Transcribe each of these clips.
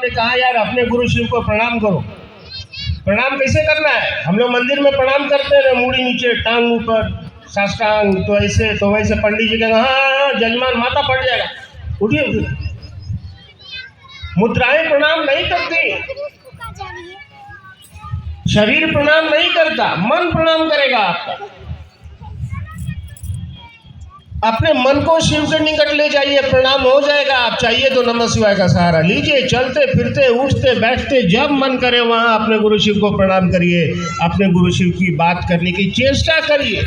आपने कहा यार अपने गुरु शिव को प्रणाम करो। प्रणाम कैसे करना है? हम लोग मंदिर में प्रणाम करते हैं, मूड़ी नीचे, टांग ऊपर, साष्टांग, तो ऐसे तो वैसे पंडित जी कहेंगे हाँ जजमान माथा पड़ जाएगा, उठिए उठिए। मुद्राएं प्रणाम नहीं करती, शरीर प्रणाम नहीं करता, मन प्रणाम करेगा आपका। अपने मन को शिव के निकट ले जाइए, प्रणाम हो जाएगा। आप चाहिए तो नमः शिवाय का सहारा लीजिए, चलते फिरते उठते बैठते जब मन करे वहां अपने गुरु शिव को प्रणाम करिए, अपने गुरु शिव की बात करने की चेष्टा करिए।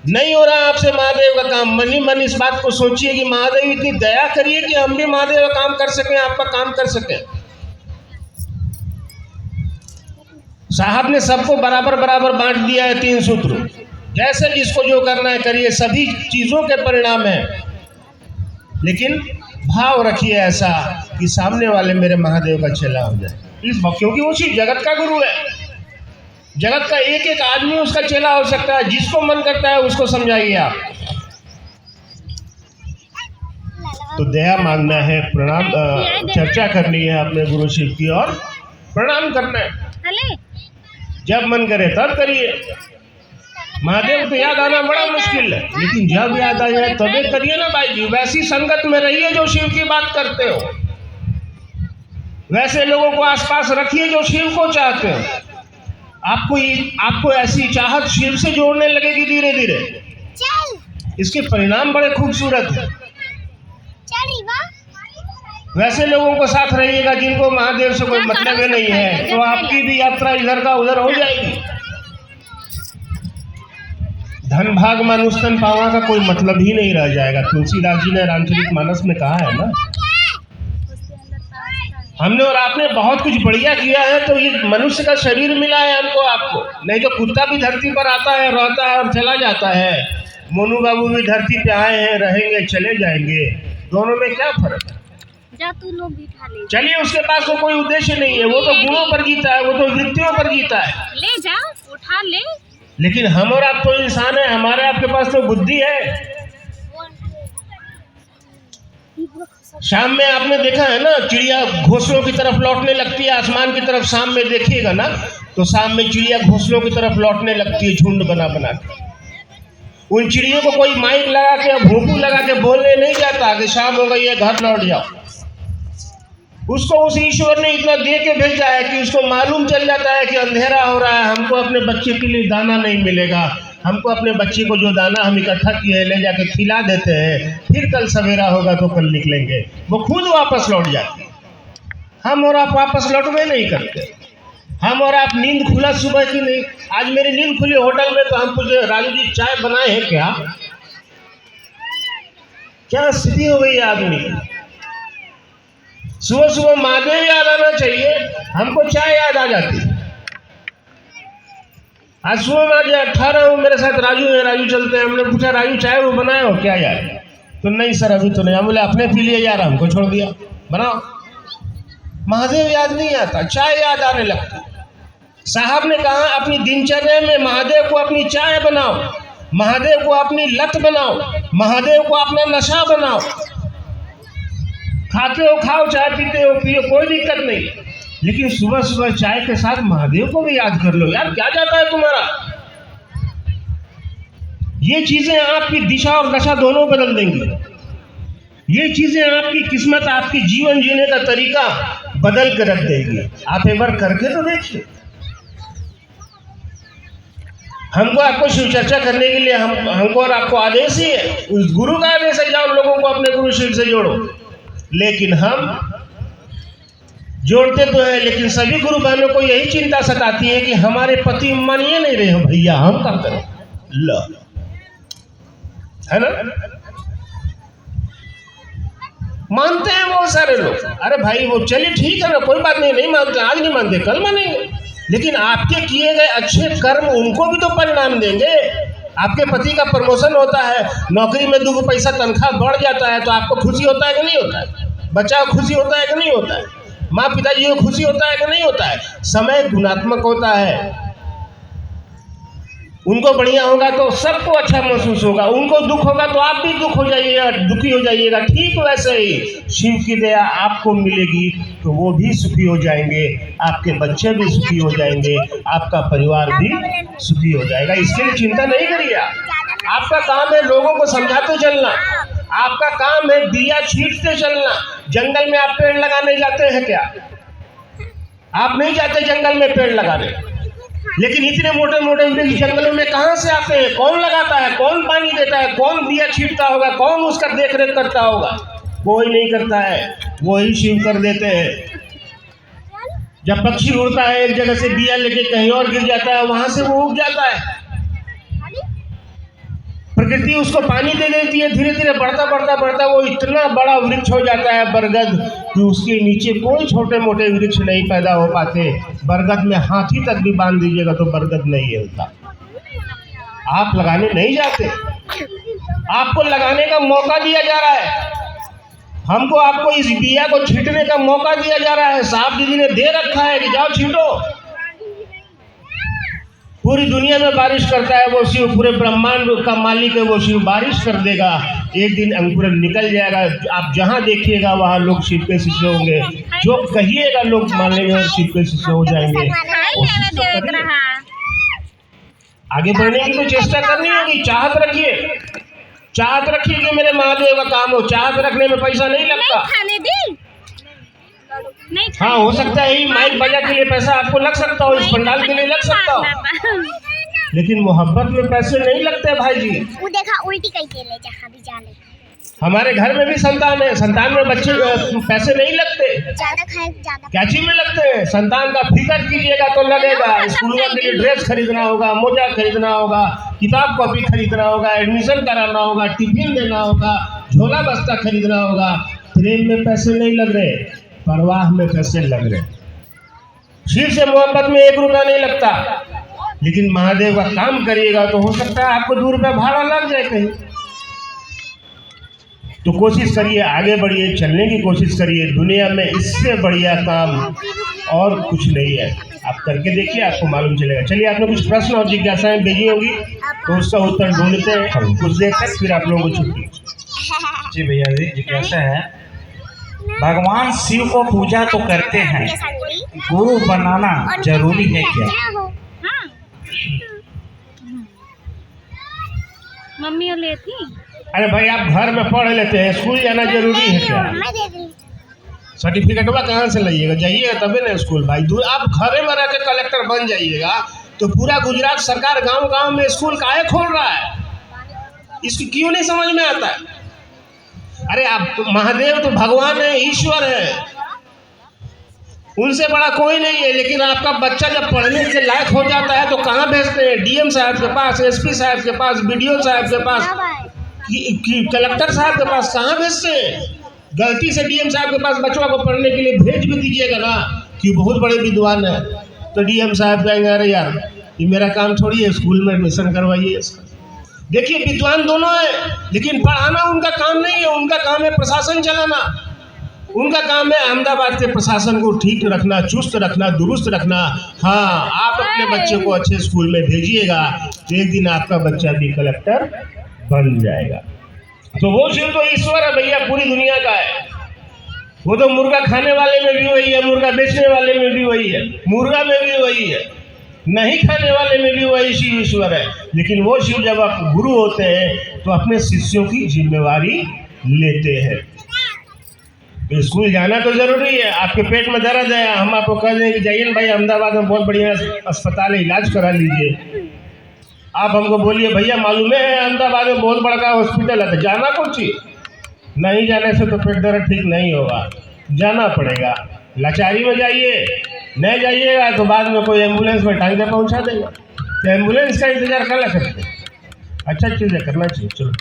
नहीं हो रहा आपसे महादेव का काम, मन ही मन इस बात को सोचिए कि महादेव इतनी दया करिए कि हम भी महादेव का काम कर सकें, आपका काम कर सकें। साहब ने सबको बराबर बराबर बांट दिया है 3 सूत्र, जैसे जिसको जो करना है करिए, सभी चीजों के परिणाम है। लेकिन भाव रखिए ऐसा कि सामने वाले मेरे महादेव का चेला हो जाए, क्योंकि वो शिव जगत का गुरु है। जगत का एक एक आदमी उसका चेला हो सकता है, जिसको मन करता है उसको समझाइए आप। तो दया मांगना है, प्रणाम चर्चा करनी है अपने गुरु शिव की और प्रणाम करना है। जब मन करे तब करिए। महादेव को याद आना बड़ा मुश्किल है, लेकिन जब याद आ जाए तभी करिए ना भाई जी। वैसी संगत में रहिए जो शिव की बात करते हो, वैसे लोगों को आसपास रखिए जो शिव को चाहते हो। आपको ऐसी चाहत शिव से जोड़ने लगेगी धीरे धीरे। इसके परिणाम बड़े खूबसूरत है। वैसे लोगों को साथ रहिएगा जिनको महादेव से कोई मतलब ही नहीं है, तो आपकी भी यात्रा इधर का उधर हो जाएगी। धन भाग मानुष तन पावा का कोई मतलब ही नहीं रह जाएगा। तुलसीदास जी ने रामचरितमानस में कहा है ना, हमने और आपने बहुत कुछ बढ़िया किया है तो ये मनुष्य का शरीर मिला है हमको आपको, नहीं तो कुत्ता भी धरती पर आता है, रहता है और चला जाता है। मोनू बाबू भी धरती पे आए हैं, रहेंगे, चले जाएंगे, दोनों में क्या फर्क है? चलिए, उसके पास तो कोई उद्देश्य नहीं है, वो तो गुणों पर जीता है, वो तो वृत्तियों पर जीता है। ले जा, उठा ले। लेकिन हम और आप तो इंसान है, हमारे आपके पास तो बुद्धि है। शाम में आपने देखा है ना, चिड़िया घोंसलों की तरफ लौटने लगती है आसमान की तरफ। शाम में देखिएगा ना तो शाम में चिड़िया घोंसलों की तरफ लौटने लगती है, झुंड बना बना के। उन चिड़ियों को कोई माइक लगा के या भोंपू लगा के बोलने नहीं जाता कि शाम हो गई है घर लौट जाओ। उसको उस ईश्वर ने इतना दे के भेजा है कि उसको मालूम चल जाता है कि अंधेरा हो रहा है, हमको अपने बच्चे के लिए दाना नहीं मिलेगा, हमको अपने बच्चे को जो दाना हम इकट्ठा किए हैं ले जाके खिला देते हैं, फिर कल सवेरा होगा तो कल निकलेंगे। वो खुद वापस लौट जाते। हम और आप वापस लौटवे नहीं करते। हम और आप नींद खुला सुबह की नहीं। आज मेरी नींद खुली होटल में तो हम पूछे राजू जी चाय बनाए हैं क्या? क्या स्थिति हो गई आदमी की। सुबह सुबह महादेव याद आना चाहिए, हमको चाय याद आ जाती। आज सुबह में आज 18 हूँ, मेरे साथ राजू है, राजू चलते हैं। हमने पूछा राजू चाय वो बनाए हो क्या यार? तो नहीं सर अभी तो नहीं। हम बोले अपने पी लिए यार, हमको छोड़ दिया, बनाओ। महादेव याद नहीं आता, चाय याद आने लगता। साहब ने कहा अपनी दिनचर्या में महादेव को अपनी चाय बनाओ, महादेव को अपनी लत बनाओ, महादेव को अपना नशा बनाओ। खाते हो खाओ, चाय पीते हो पियो, कोई दिक्कत नहीं, लेकिन सुबह सुबह चाय के साथ महादेव को भी याद कर लो यार। क्या जाता है तुम्हारा? ये चीजें आपकी दिशा और दशा दोनों बदल देंगी। ये चीजें आपकी किस्मत, आपकी जीवन जीने का तरीका बदल कर रख देगी। आप एक बार करके तो देखिए। हमको आपको शिव चर्चा करने के लिए हमको और आपको आदेश ही है, उस गुरु का आदेश है, जाओ लोगों को अपने गुरु शिव से जोड़ो। लेकिन हम जोड़ते तो है, लेकिन सभी गुरु बहनों को यही चिंता सताती है कि हमारे पति मानिए नहीं रहे हो भैया, हम क्या करें? लो, है ना? मानते हैं बहुत सारे लोग, अरे भाई वो चलिए ठीक है ना, कोई बात नहीं, नहीं मानते आज नहीं मानते कल मानेंगे, लेकिन आपके किए गए अच्छे कर्म उनको भी तो परिणाम देंगे। आपके पति का प्रमोशन होता है, नौकरी में 2 पैसा तनख्वाह बढ़ जाता है, तो आपको खुशी होता है कि नहीं होता है? बच्चा को खुशी होता है कि नहीं होता है? माँ पिताजी को खुशी होता है कि नहीं होता है? समय गुणात्मक होता है। उनको बढ़िया होगा तो सबको अच्छा महसूस होगा, उनको दुख होगा तो आप भी दुख हो जाइएगा, दुखी हो जाइएगा। ठीक वैसे ही शिव की दया आपको मिलेगी तो वो भी सुखी हो जाएंगे, आपके बच्चे भी सुखी हो जाएंगे, आपका परिवार भी सुखी हो जाएगा। इसके लिए चिंता नहीं करिए। आपका काम है लोगों को समझाते चलना, आपका काम है दिया छींटते चलना। जंगल में आप पेड़ लगाने जाते हैं क्या? आप नहीं जाते जंगल में पेड़ लगाने, लेकिन इतने मोटे मोटे वृक्ष जंगलों में कहाँ से आते हैं? कौन लगाता है? कौन पानी देता है? कौन दिया छींटता होगा? कौन उसका देख रेख करता होगा? कोई नहीं करता है, वही शिव कर देते हैं। जब पक्षी उड़ता है एक जगह से दिया लेके कहीं और गिर जाता है, वहां से वो उग जाता है। प्रकृति उसको पानी दे देती है, धीरे धीरे बढ़ता बढ़ता बढ़ता वो इतना बड़ा वृक्ष हो जाता है बरगद कि उसके नीचे कोई छोटे मोटे वृक्ष नहीं पैदा हो पाते। बरगद में हाथी तक भी बांध दीजिएगा तो बरगद नहीं हिलता। आप लगाने नहीं जाते, आपको लगाने का मौका दिया जा रहा है। हमको आपको इस बिया को छींटने का मौका दिया जा रहा है। साहब दीदी ने दे रखा है कि जाओ छींटो। पूरी दुनिया में बारिश करता है वो शिव, पूरे ब्रह्मांड का मालिक है वो शिव, बारिश कर देगा। एक दिन अंकुरन निकल जाएगा। आप जहाँ देखिएगा वहाँ लोग शिव के शिष्य होंगे, जो कहिएगा लोग मानेंगे और शिव के शिष्य हो जाएंगे। आगे बढ़ने की तो चेष्टा करनी होगी, चाहत रखिए, चाहत रखिए कि मेरे महादेव का काम हो। चाहत रखने में पैसा नहीं लगता। हाँ, हो सकता है ही माइक बजा के लिए पैसा आपको लग सकता हो, इस पंडाल के लिए लग सकता हो, लेकिन मोहब्बत में पैसे नहीं लगते भाई जी। देखा उल्टी कैसे ले जहाँ भी जाने। हमारे घर में भी संतान है, संतान में बच्चे पैसे नहीं लगते। ज्यादा खाए ज्यादा क्या चीज में लगते हैं? संतान का फिक्र कीजिएगा तो लगेगा। स्कूल के लिए ड्रेस खरीदना होगा, मोजा खरीदना होगा, किताब कॉपी खरीदना होगा, एडमिशन कराना होगा, टिफिन देना होगा, झोला बस्ता खरीदना होगा। प्रेम में पैसे नहीं लग रहे, परवाह में पैसे लग रहे। शिव से मोहब्बत में 1 रुपया नहीं लगता, लेकिन महादेव का काम करिएगा तो हो सकता है आपको 2 रुपया भाड़ा लग जाए कहीं। तो कोशिश करिए, आगे बढ़िए, चलने की कोशिश करिए। दुनिया में इससे बढ़िया काम और कुछ नहीं है। आप करके देखिए, आपको मालूम चलेगा। चलिए, आपने कुछ प्रश्न और जिज्ञासाएं भेजी होगी तो उसका उत्तर ढूंढते हैं कुछ देर तक, फिर आप लोगों को छुट्टी। जी भैया जी, जिज्ञासा है, भगवान शिव को पूजा तो करते हैं, गुरु बनाना जरूरी है क्या? मम्मी और लेती। अरे भाई, आप घर में पढ़ लेते हैं, स्कूल जाना जरूरी है क्या? सर्टिफिकेटवा कहाँ से लाइएगा? जाइएगा तभी ना स्कूल भाई। आप घर में रह के कलेक्टर बन जाइएगा तो पूरा गुजरात सरकार गांव गांव में स्कूल काहे खोल रहा है? इसकी क्यों नहीं समझ में आता है? अरे आप महादेव तो भगवान है, ईश्वर है, उनसे बड़ा कोई नहीं है। लेकिन आपका बच्चा जब पढ़ने के लायक हो जाता है तो कहाँ भेजते हैं? डीएम साहब के पास, एसपी साहब के पास, बीडीओ साहब के पास, कलेक्टर साहब के पास कहाँ भेजते हैं? गलती से डीएम साहब के पास बच्चों को पढ़ने के लिए भेज भी दीजिएगा ना कि बहुत बड़े विद्वान है, तो डीएम साहब कहेंगे अरे यार ये मेरा काम थोड़ी है, स्कूल में एडमिशन करवाइए इसका। देखिए, विद्वान दोनों है, लेकिन पढ़ाना उनका काम नहीं है। उनका काम है प्रशासन चलाना। उनका काम है अहमदाबाद के प्रशासन को ठीक रखना, चुस्त रखना, दुरुस्त रखना। हाँ, आप अपने बच्चे को अच्छे स्कूल में भेजिएगा तो एक दिन आपका बच्चा भी कलेक्टर बन जाएगा। तो वो शिव तो ईश्वर है भैया, पूरी दुनिया का है। वो तो मुर्गा खाने वाले में भी वही है, मुर्गा बेचने वाले में भी वही है, मुर्गा में भी वही है, नहीं खाने वाले में भी वही शिव ईश्वर है। लेकिन वो शिव जब आप गुरु होते हैं तो अपने शिष्यों की जिम्मेवारी लेते हैं। तो स्कूल जाना तो जरूरी है। आपके पेट में दर्द है, हम आपको कह दें कि जाइए ना भाई, अहमदाबाद में बहुत बढ़िया अस्पताल है, इलाज करा लीजिए। आप हमको बोलिए भैया मालूम है अहमदाबाद में बहुत बड़ा हॉस्पिटल है, तो जाना कुछ नहीं, जाने से तो पेट दर्द ठीक नहीं होगा, जाना पड़ेगा। लाचारी में जाइए, नहीं जाइएगा तो बाद में कोई एम्बुलेंस में टांग के पहुंचा देगा, तो एम्बुलेंस का इंतजार कर सकते हैं। अच्छा चीज़ है, करना चाहिए। चलो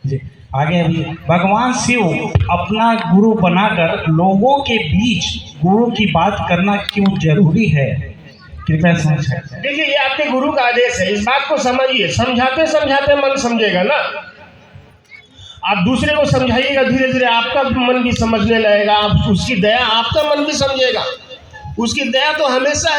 जी, आगे अभी भगवान शिव अपना गुरु बनाकर लोगों के बीच गुरु की बात करना क्यों जरूरी है? कृपया समझाइए। देखिए, ये आपके गुरु का आदेश है, इस बात को समझिए। समझाते समझाते मन समझेगा ना। आप दूसरे को समझाइएगा, धीरे धीरे आपका मन भी समझने लगेगा। आप उसकी दया, आपका मन भी समझेगा। उसकी दया तो हमेशा